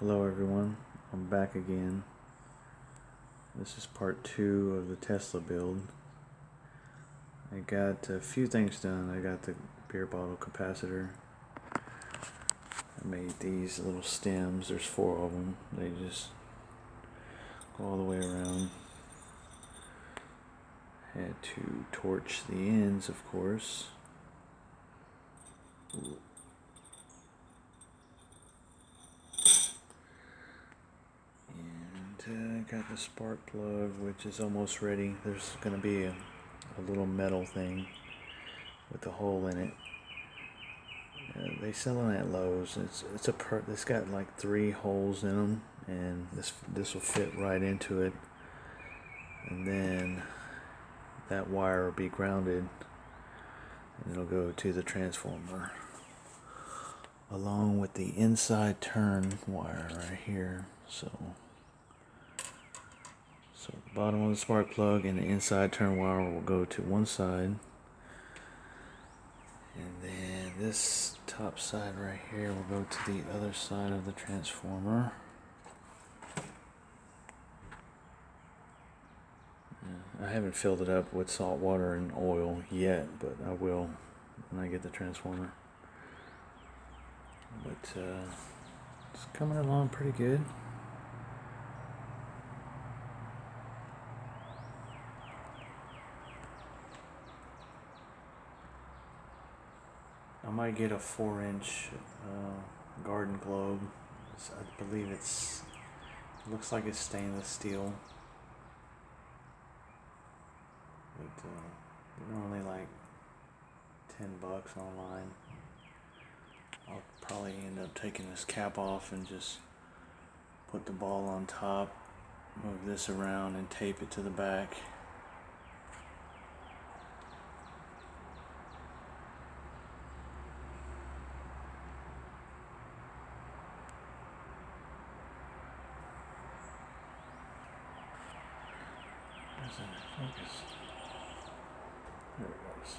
Hello everyone, I'm back again. This is part 2 of the Tesla build. I got a few things done. I got the beer bottle capacitor. I made these little stems, there's 4 of them. They just go all the way around. Had to torch the ends, of course. And got the spark plug, which is almost ready. There's going to be a little metal thing with a hole in it. They sell them at Lowe's. It's got like 3 holes in them, and this will fit right into it. And then that wire will be grounded, and it'll go to the transformer, along with the inside turn wire right here. So the bottom of the spark plug and the inside turn wire will go to one side, and then this top side right here will go to the other side of the transformer. I haven't filled it up with salt water and oil yet, but I will when I get the transformer. But it's coming along pretty good. I might get a 4-inch garden globe. I believe it looks like it's stainless steel. But they're only like $10 online. I'll probably end up taking this cap off and just put the ball on top, move this around and tape it to the back. Focus. There it goes.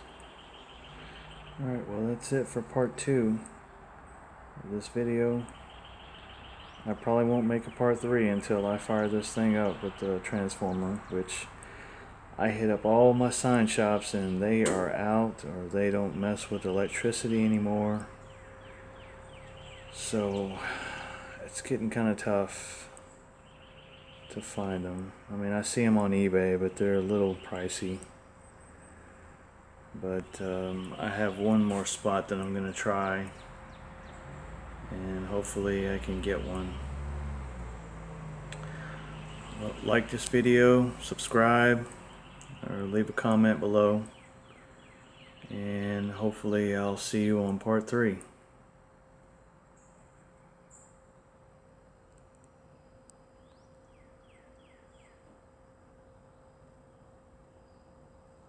Alright, well that's it for part 2 of this video. I probably won't make a part 3 until I fire this thing up with the transformer, which I hit up all my sign shops and they are out, or they don't mess with electricity anymore. So it's getting kind of tough to find them. I mean, I see them on eBay, but they're a little pricey. But I have one more spot that I'm going to try, and hopefully I can get one. Well, like this video, subscribe, or leave a comment below, and hopefully I'll see you on part 3.